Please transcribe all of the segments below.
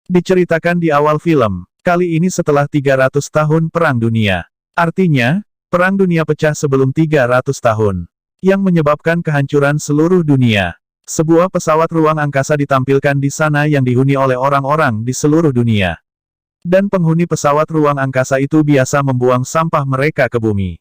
Diceritakan di awal film, kali ini setelah 300 tahun Perang Dunia. Artinya, Perang Dunia pecah sebelum 300 tahun. Yang menyebabkan kehancuran seluruh dunia. Sebuah pesawat ruang angkasa ditampilkan di sana yang dihuni oleh orang-orang di seluruh dunia. Dan penghuni pesawat ruang angkasa itu biasa membuang sampah mereka ke bumi.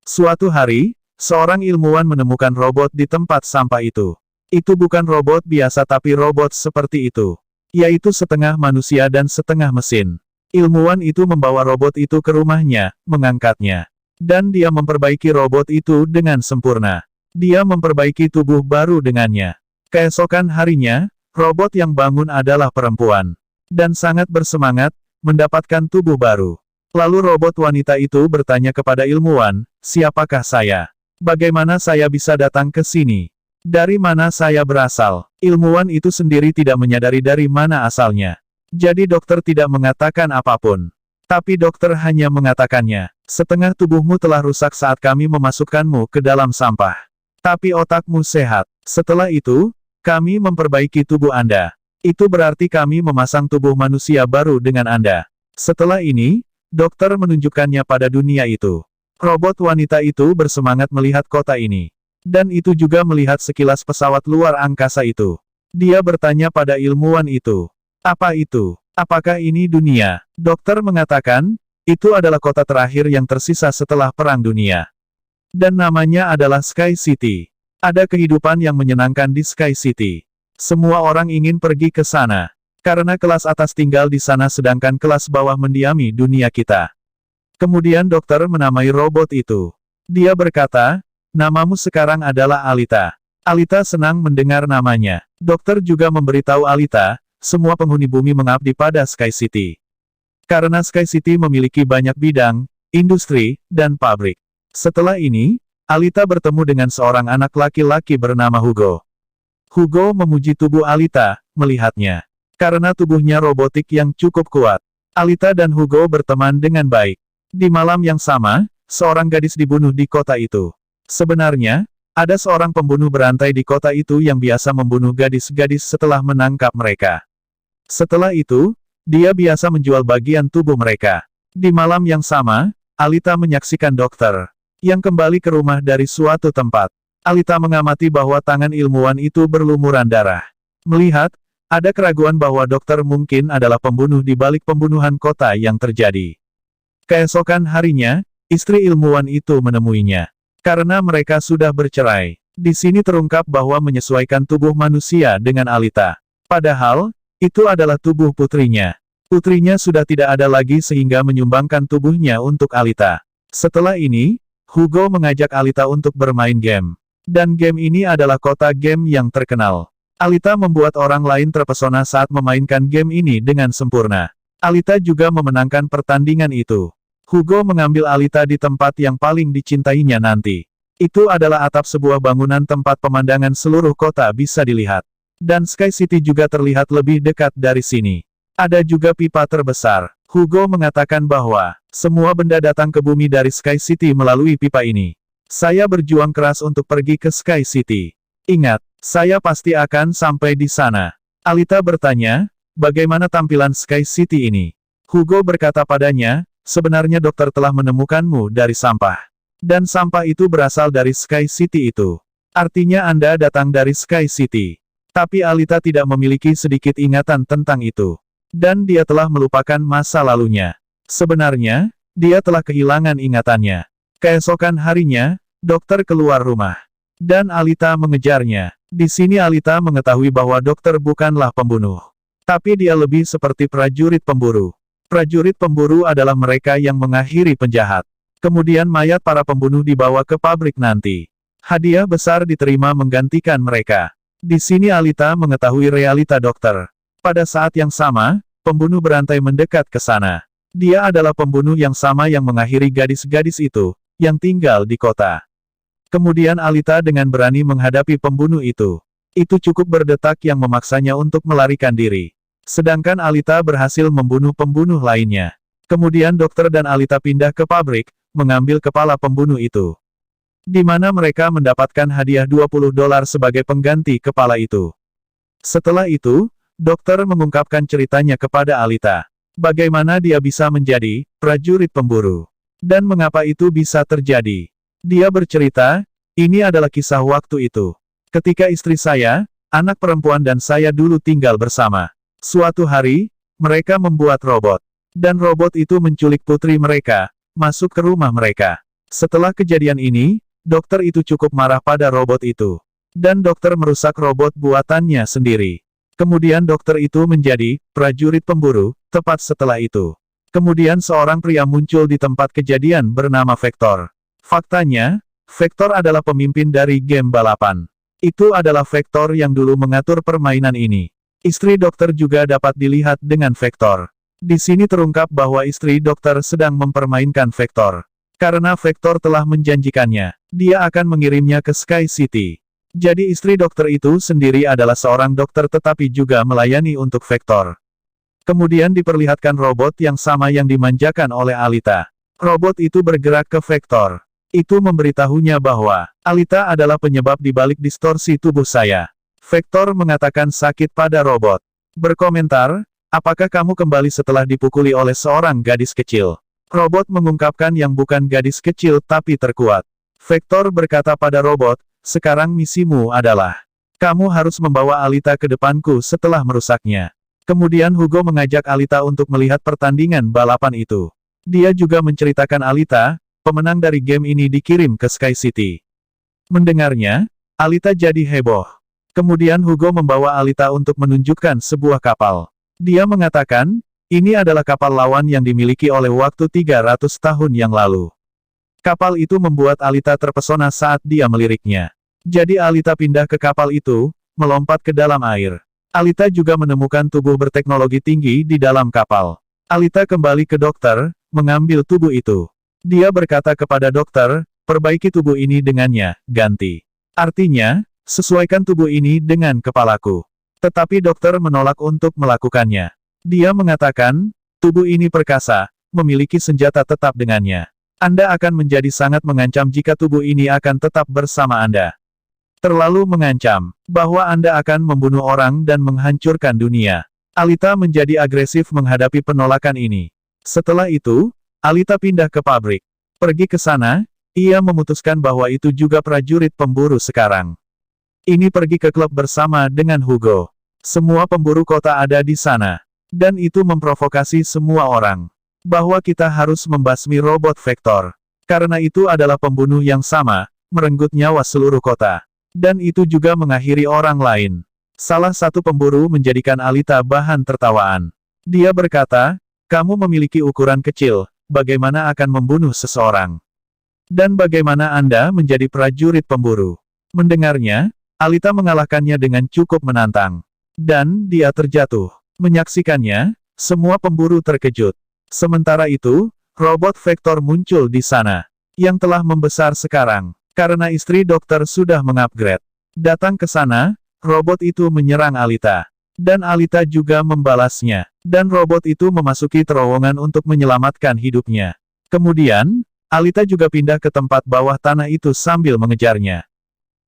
Suatu hari, seorang ilmuwan menemukan robot di tempat sampah itu. Itu bukan robot biasa tapi robot seperti itu. Yaitu setengah manusia dan setengah mesin. Ilmuwan itu membawa robot itu ke rumahnya, mengangkatnya. Dan dia memperbaiki robot itu dengan sempurna. Dia memperbaiki tubuh baru dengannya. Keesokan harinya, robot yang bangun adalah perempuan. Dan sangat bersemangat, mendapatkan tubuh baru. Lalu robot wanita itu bertanya kepada ilmuwan, siapakah saya? Bagaimana saya bisa datang ke sini? Dari mana saya berasal? Ilmuwan itu sendiri tidak menyadari dari mana asalnya. Jadi dokter tidak mengatakan apapun. Tapi dokter hanya mengatakannya, setengah tubuhmu telah rusak saat kami memasukkanmu ke dalam sampah. Tapi otakmu sehat. Setelah itu, kami memperbaiki tubuh Anda. Itu berarti kami memasang tubuh manusia baru dengan Anda. Setelah ini, dokter menunjukkannya pada dunia itu. Robot wanita itu bersemangat melihat kota ini. Dan itu juga melihat sekilas pesawat luar angkasa itu. Dia bertanya pada ilmuwan itu. Apa itu? Apakah ini dunia? Dokter mengatakan, itu adalah kota terakhir yang tersisa setelah Perang Dunia. Dan namanya adalah Sky City. Ada kehidupan yang menyenangkan di Sky City. Semua orang ingin pergi ke sana. Karena kelas atas tinggal di sana sedangkan kelas bawah mendiami dunia kita. Kemudian dokter menamai robot itu. Dia berkata, namamu sekarang adalah Alita. Alita senang mendengar namanya. Dokter juga memberitahu Alita, semua penghuni bumi mengabdi pada Sky City. Karena Sky City memiliki banyak bidang, industri, dan pabrik. Setelah ini, Alita bertemu dengan seorang anak laki-laki bernama Hugo. Hugo memuji tubuh Alita, melihatnya. Karena tubuhnya robotik yang cukup kuat. Alita dan Hugo berteman dengan baik. Di malam yang sama, seorang gadis dibunuh di kota itu. Sebenarnya, ada seorang pembunuh berantai di kota itu yang biasa membunuh gadis-gadis setelah menangkap mereka. Setelah itu, dia biasa menjual bagian tubuh mereka. Di malam yang sama, Alita menyaksikan dokter yang kembali ke rumah dari suatu tempat. Alita mengamati bahwa tangan ilmuwan itu berlumuran darah. Melihat, ada keraguan bahwa dokter mungkin adalah pembunuh di balik pembunuhan kota yang terjadi. Keesokan harinya, istri ilmuwan itu menemuinya. Karena mereka sudah bercerai. Di sini terungkap bahwa menyesuaikan tubuh manusia dengan Alita. Padahal, itu adalah tubuh putrinya. Putrinya sudah tidak ada lagi sehingga menyumbangkan tubuhnya untuk Alita. Setelah ini, Hugo mengajak Alita untuk bermain game. Dan game ini adalah kota game yang terkenal. Alita membuat orang lain terpesona saat memainkan game ini dengan sempurna. Alita juga memenangkan pertandingan itu. Hugo mengambil Alita di tempat yang paling dicintainya nanti. Itu adalah atap sebuah bangunan tempat pemandangan seluruh kota bisa dilihat. Dan Sky City juga terlihat lebih dekat dari sini. Ada juga pipa terbesar. Hugo mengatakan bahwa, semua benda datang ke bumi dari Sky City melalui pipa ini. Saya berjuang keras untuk pergi ke Sky City. Ingat, saya pasti akan sampai di sana. Alita bertanya, bagaimana tampilan Sky City ini? Hugo berkata padanya, sebenarnya dokter telah menemukanmu dari sampah. Dan sampah itu berasal dari Sky City itu. Artinya Anda datang dari Sky City. Tapi Alita tidak memiliki sedikit ingatan tentang itu. Dan dia telah melupakan masa lalunya. Sebenarnya, dia telah kehilangan ingatannya. Keesokan harinya, dokter keluar rumah. Dan Alita mengejarnya. Di sini Alita mengetahui bahwa dokter bukanlah pembunuh. Tapi dia lebih seperti prajurit pemburu. Prajurit pemburu adalah mereka yang mengakhiri penjahat. Kemudian mayat para pembunuh dibawa ke pabrik nanti. Hadiah besar diterima menggantikan mereka. Di sini Alita mengetahui realita dokter. Pada saat yang sama, pembunuh berantai mendekat ke sana. Dia adalah pembunuh yang sama yang mengakhiri gadis-gadis itu, yang tinggal di kota. Kemudian Alita dengan berani menghadapi pembunuh itu. Itu cukup berdetak yang memaksanya untuk melarikan diri. Sedangkan Alita berhasil membunuh pembunuh lainnya. Kemudian dokter dan Alita pindah ke pabrik, mengambil kepala pembunuh itu. Di mana mereka mendapatkan hadiah $20 sebagai pengganti kepala itu. Setelah itu, dokter mengungkapkan ceritanya kepada Alita. Bagaimana dia bisa menjadi prajurit pemburu. Dan mengapa itu bisa terjadi. Dia bercerita, ini adalah kisah waktu itu. Ketika istri saya, anak perempuan dan saya dulu tinggal bersama. Suatu hari, mereka membuat robot. Dan robot itu menculik putri mereka, masuk ke rumah mereka. Setelah kejadian ini, dokter itu cukup marah pada robot itu. Dan dokter merusak robot buatannya sendiri. Kemudian dokter itu menjadi prajurit pemburu, tepat setelah itu. Kemudian seorang pria muncul di tempat kejadian bernama Vector. Faktanya, Vector adalah pemimpin dari game balapan. Itu adalah Vector yang dulu mengatur permainan ini. Istri dokter juga dapat dilihat dengan Vector. Di sini terungkap bahwa istri dokter sedang mempermainkan Vector. Karena Vector telah menjanjikannya, dia akan mengirimnya ke Sky City. Jadi istri dokter itu sendiri adalah seorang dokter tetapi juga melayani untuk Vector. Kemudian diperlihatkan robot yang sama yang dimanjakan oleh Alita. Robot itu bergerak ke Vector. Itu memberitahunya bahwa, Alita adalah penyebab di balik distorsi tubuh saya. Vector mengatakan sakit pada robot. Berkomentar, apakah kamu kembali setelah dipukuli oleh seorang gadis kecil? Robot mengungkapkan yang bukan gadis kecil tapi terkuat. Vector berkata pada robot, sekarang misimu adalah, kamu harus membawa Alita ke depanku setelah merusaknya. Kemudian Hugo mengajak Alita untuk melihat pertandingan balapan itu. Dia juga menceritakan Alita, pemenang dari game ini dikirim ke Sky City. Mendengarnya, Alita jadi heboh. Kemudian Hugo membawa Alita untuk menunjukkan sebuah kapal. Dia mengatakan, ini adalah kapal lawan yang dimiliki oleh waktu 300 tahun yang lalu. Kapal itu membuat Alita terpesona saat dia meliriknya. Jadi Alita pindah ke kapal itu, melompat ke dalam air. Alita juga menemukan tubuh berteknologi tinggi di dalam kapal. Alita kembali ke dokter, mengambil tubuh itu. Dia berkata kepada dokter, perbaiki tubuh ini dengannya, ganti. Artinya, sesuaikan tubuh ini dengan kepalaku. Tetapi dokter menolak untuk melakukannya. Dia mengatakan, tubuh ini perkasa, memiliki senjata tetap dengannya. Anda akan menjadi sangat mengancam jika tubuh ini akan tetap bersama Anda. Terlalu mengancam, bahwa Anda akan membunuh orang dan menghancurkan dunia. Alita menjadi agresif menghadapi penolakan ini. Setelah itu, Alita pindah ke pabrik. Pergi ke sana, ia memutuskan bahwa itu juga prajurit pemburu sekarang. Ini pergi ke klub bersama dengan Hugo. Semua pemburu kota ada di sana. Dan itu memprovokasi semua orang. Bahwa kita harus membasmi robot Vector. Karena itu adalah pembunuh yang sama, merenggut nyawa seluruh kota. Dan itu juga mengakhiri orang lain. Salah satu pemburu menjadikan Alita bahan tertawaan. Dia berkata, kamu memiliki ukuran kecil, bagaimana akan membunuh seseorang? Dan bagaimana Anda menjadi prajurit pemburu? Mendengarnya, Alita mengalahkannya dengan cukup menantang. Dan dia terjatuh. Menyaksikannya, semua pemburu terkejut. Sementara itu, robot Vector muncul di sana. Yang telah membesar sekarang. Karena istri dokter sudah mengupgrade. Datang ke sana, robot itu menyerang Alita. Dan Alita juga membalasnya. Dan robot itu memasuki terowongan untuk menyelamatkan hidupnya. Kemudian, Alita juga pindah ke tempat bawah tanah itu sambil mengejarnya.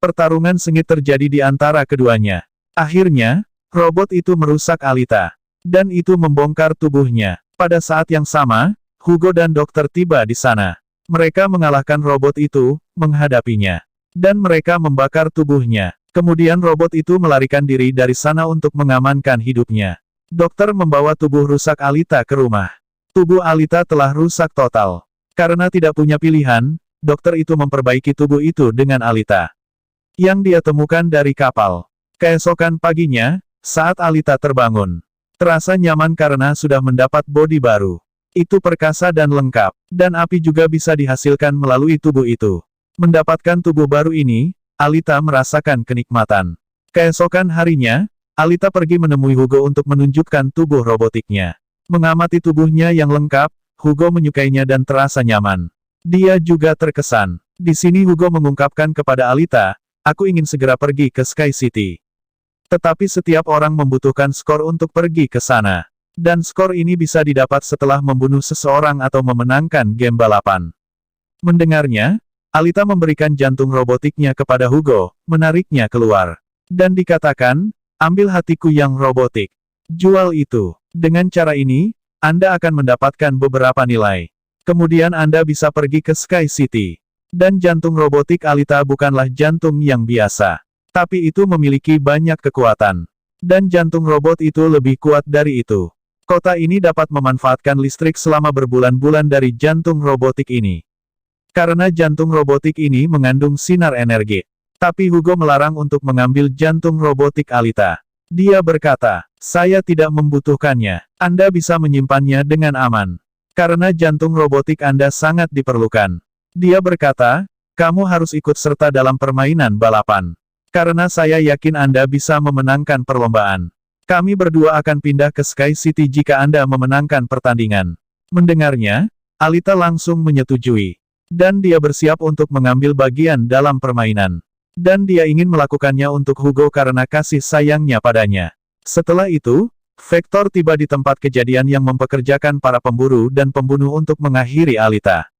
Pertarungan sengit terjadi di antara keduanya. Akhirnya, robot itu merusak Alita. Dan itu membongkar tubuhnya. Pada saat yang sama, Hugo dan dokter tiba di sana. Mereka mengalahkan robot itu, menghadapinya. Dan mereka membakar tubuhnya. Kemudian robot itu melarikan diri dari sana untuk mengamankan hidupnya. Dokter membawa tubuh rusak Alita ke rumah. Tubuh Alita telah rusak total. Karena tidak punya pilihan, dokter itu memperbaiki tubuh itu dengan Alita. Yang dia temukan dari kapal. Keesokan paginya, saat Alita terbangun. Terasa nyaman karena sudah mendapat bodi baru. Itu perkasa dan lengkap. Dan api juga bisa dihasilkan melalui tubuh itu. Mendapatkan tubuh baru ini, Alita merasakan kenikmatan. Keesokan harinya, Alita pergi menemui Hugo untuk menunjukkan tubuh robotiknya. Mengamati tubuhnya yang lengkap, Hugo menyukainya dan terasa nyaman. Dia juga terkesan. Di sini Hugo mengungkapkan kepada Alita, aku ingin segera pergi ke Sky City. Tetapi setiap orang membutuhkan skor untuk pergi ke sana. Dan skor ini bisa didapat setelah membunuh seseorang atau memenangkan game balapan. Mendengarnya, Alita memberikan jantung robotiknya kepada Hugo, menariknya keluar. Dan dikatakan, Ambil hatiku yang robotik. Jual itu. Dengan cara ini, Anda akan mendapatkan beberapa nilai. Kemudian Anda bisa pergi ke Sky City. Dan jantung robotik Alita bukanlah jantung yang biasa. Tapi itu memiliki banyak kekuatan. Dan jantung robot itu lebih kuat dari itu. Kota ini dapat memanfaatkan listrik selama berbulan-bulan dari jantung robotik ini. Karena jantung robotik ini mengandung sinar energi. Tapi Hugo melarang untuk mengambil jantung robotik Alita. Dia berkata, saya tidak membutuhkannya. Anda bisa menyimpannya dengan aman. Karena jantung robotik Anda sangat diperlukan. Dia berkata, kamu harus ikut serta dalam permainan balapan. Karena saya yakin Anda bisa memenangkan perlombaan. Kami berdua akan pindah ke Sky City jika Anda memenangkan pertandingan. Mendengarnya, Alita langsung menyetujui. Dan dia bersiap untuk mengambil bagian dalam permainan. Dan dia ingin melakukannya untuk Hugo karena kasih sayangnya padanya. Setelah itu, Vector tiba di tempat kejadian yang mempekerjakan para pemburu dan pembunuh untuk mengakhiri Alita.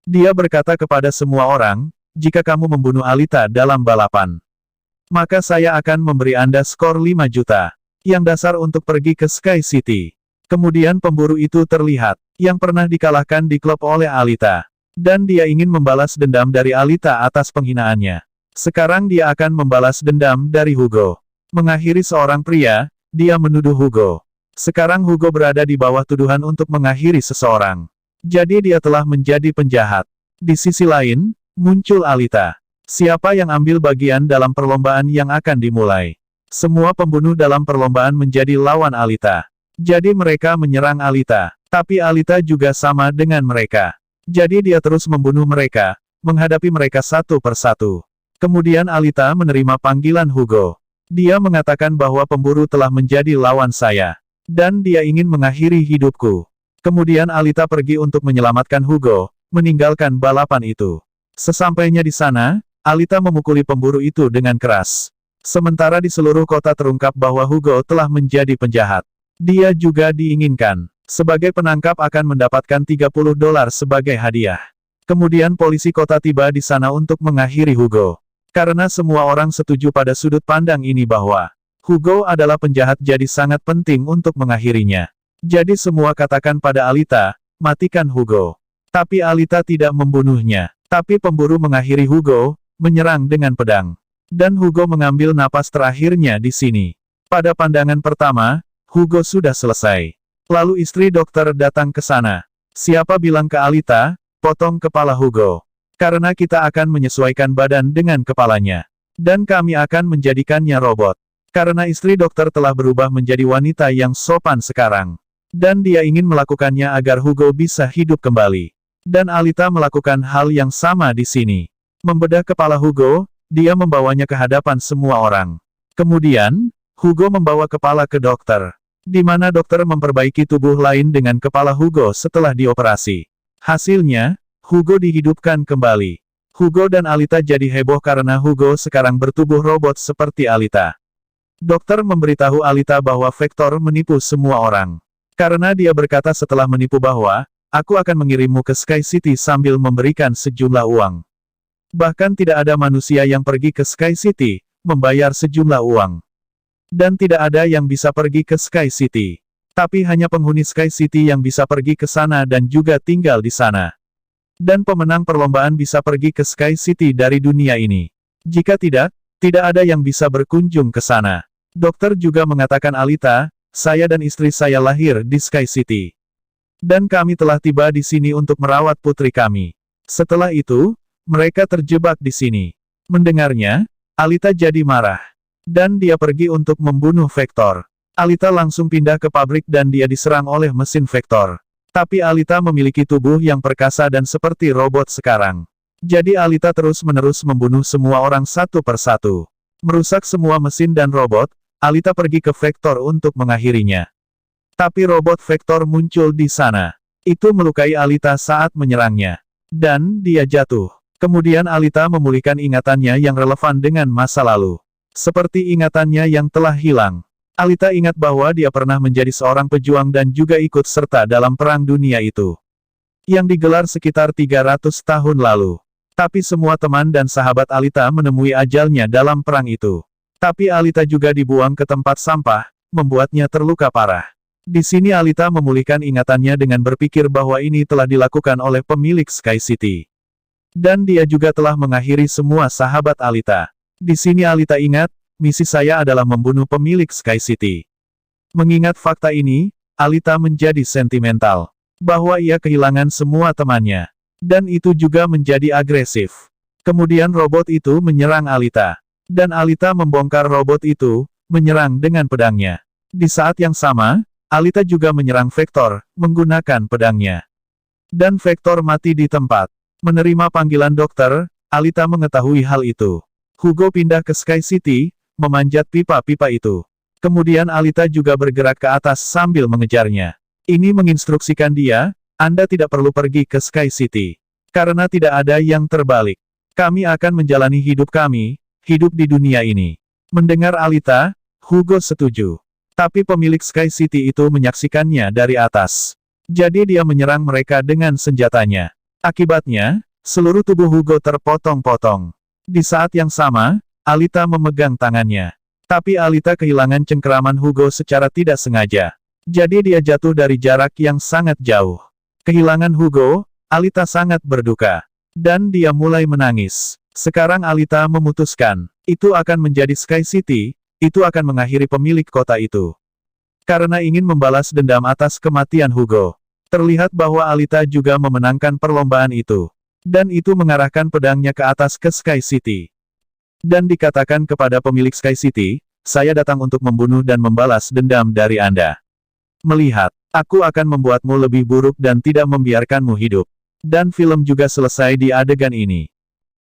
Dia berkata kepada semua orang, jika kamu membunuh Alita dalam balapan, maka saya akan memberi Anda skor 5 juta. Yang dasar untuk pergi ke Sky City. Kemudian pemburu itu terlihat, yang pernah dikalahkan di klub oleh Alita. Dan dia ingin membalas dendam dari Alita atas penghinaannya. Sekarang dia akan membalas dendam dari Hugo. Mengakhiri seorang pria, dia menuduh Hugo. Sekarang Hugo berada di bawah tuduhan untuk mengakhiri seseorang. Jadi dia telah menjadi penjahat. Di sisi lain, muncul Alita. Siapa yang ambil bagian dalam perlombaan yang akan dimulai? Semua pembunuh dalam perlombaan menjadi lawan Alita. Jadi mereka menyerang Alita. Tapi Alita juga sama dengan mereka. Jadi dia terus membunuh mereka, menghadapi mereka satu persatu. Kemudian Alita menerima panggilan Hugo. Dia mengatakan bahwa pemburu telah menjadi lawan saya. Dan dia ingin mengakhiri hidupku. Kemudian Alita pergi untuk menyelamatkan Hugo, meninggalkan balapan itu. Sesampainya di sana, Alita memukuli pemburu itu dengan keras. Sementara di seluruh kota terungkap bahwa Hugo telah menjadi penjahat. Dia juga diinginkan. Sebagai penangkap akan mendapatkan $30 sebagai hadiah. Kemudian polisi kota tiba di sana untuk mengakhiri Hugo. Karena semua orang setuju pada sudut pandang ini bahwa Hugo adalah penjahat jadi sangat penting untuk mengakhirinya. Jadi semua katakan pada Alita, matikan Hugo. Tapi Alita tidak membunuhnya. Tapi pemburu mengakhiri Hugo, menyerang dengan pedang. Dan Hugo mengambil napas terakhirnya di sini. Pada pandangan pertama, Hugo sudah selesai. Lalu istri dokter datang ke sana. Siapa bilang ke Alita, potong kepala Hugo. Karena kita akan menyesuaikan badan dengan kepalanya. Dan kami akan menjadikannya robot. Karena istri dokter telah berubah menjadi wanita yang sopan sekarang. Dan dia ingin melakukannya agar Hugo bisa hidup kembali. Dan Alita melakukan hal yang sama di sini. Membedah kepala Hugo, dia membawanya ke hadapan semua orang. Kemudian, Hugo membawa kepala ke dokter. Di mana dokter memperbaiki tubuh lain dengan kepala Hugo setelah dioperasi. Hasilnya, Hugo dihidupkan kembali. Hugo dan Alita jadi heboh karena Hugo sekarang bertubuh robot seperti Alita. Dokter memberitahu Alita bahwa Vector menipu semua orang. Karena dia berkata setelah menipu bahwa, aku akan mengirimmu ke Sky City sambil memberikan sejumlah uang. Bahkan tidak ada manusia yang pergi ke Sky City, membayar sejumlah uang. Dan tidak ada yang bisa pergi ke Sky City. Tapi hanya penghuni Sky City yang bisa pergi ke sana dan juga tinggal di sana. Dan pemenang perlombaan bisa pergi ke Sky City dari dunia ini. Jika tidak, tidak ada yang bisa berkunjung ke sana. Dokter juga mengatakan Alita, saya dan istri saya lahir di Sky City. Dan kami telah tiba di sini untuk merawat putri kami. Setelah itu, mereka terjebak di sini. Mendengarnya, Alita jadi marah. Dan dia pergi untuk membunuh Vector. Alita langsung pindah ke pabrik dan dia diserang oleh mesin Vector. Tapi Alita memiliki tubuh yang perkasa dan seperti robot sekarang. Jadi Alita terus-menerus membunuh semua orang satu persatu. Merusak semua mesin dan robot, Alita pergi ke Vector untuk mengakhirinya. Tapi robot Vector muncul di sana. Itu melukai Alita saat menyerangnya. Dan dia jatuh. Kemudian Alita memulihkan ingatannya yang relevan dengan masa lalu. Seperti ingatannya yang telah hilang. Alita ingat bahwa dia pernah menjadi seorang pejuang dan juga ikut serta dalam Perang Dunia itu. Yang digelar sekitar 300 tahun lalu. Tapi semua teman dan sahabat Alita menemui ajalnya dalam perang itu. Tapi Alita juga dibuang ke tempat sampah, membuatnya terluka parah. Di sini Alita memulihkan ingatannya dengan berpikir bahwa ini telah dilakukan oleh pemilik Sky City. Dan dia juga telah mengakhiri semua sahabat Alita. Di sini Alita ingat, misi saya adalah membunuh pemilik Sky City. Mengingat fakta ini, Alita menjadi sentimental. Bahwa ia kehilangan semua temannya. Dan itu juga menjadi agresif. Kemudian robot itu menyerang Alita. Dan Alita membongkar robot itu, menyerang dengan pedangnya. Di saat yang sama, Alita juga menyerang Vector, menggunakan pedangnya. Dan Vector mati di tempat. Menerima panggilan dokter, Alita mengetahui hal itu. Hugo pindah ke Sky City, memanjat pipa-pipa itu. Kemudian Alita juga bergerak ke atas sambil mengejarnya. Ini menginstruksikan dia, Anda tidak perlu pergi ke Sky City. Karena tidak ada yang terbalik. Kami akan menjalani hidup kami, hidup di dunia ini. Mendengar Alita, Hugo setuju. Tapi pemilik Sky City itu menyaksikannya dari atas. Jadi dia menyerang mereka dengan senjatanya. Akibatnya, seluruh tubuh Hugo terpotong-potong. Di saat yang sama, Alita memegang tangannya. Tapi Alita kehilangan cengkeraman Hugo secara tidak sengaja. Jadi dia jatuh dari jarak yang sangat jauh. Kehilangan Hugo, Alita sangat berduka. Dan dia mulai menangis. Sekarang Alita memutuskan, itu akan menjadi Sky City, itu akan mengakhiri pemilik kota itu. Karena ingin membalas dendam atas kematian Hugo. Terlihat bahwa Alita juga memenangkan perlombaan itu. Dan itu mengarahkan pedangnya ke atas ke Sky City. Dan dikatakan kepada pemilik Sky City, saya datang untuk membunuh dan membalas dendam dari Anda. Melihat, aku akan membuatmu lebih buruk dan tidak membiarkanmu hidup. Dan film juga selesai di adegan ini.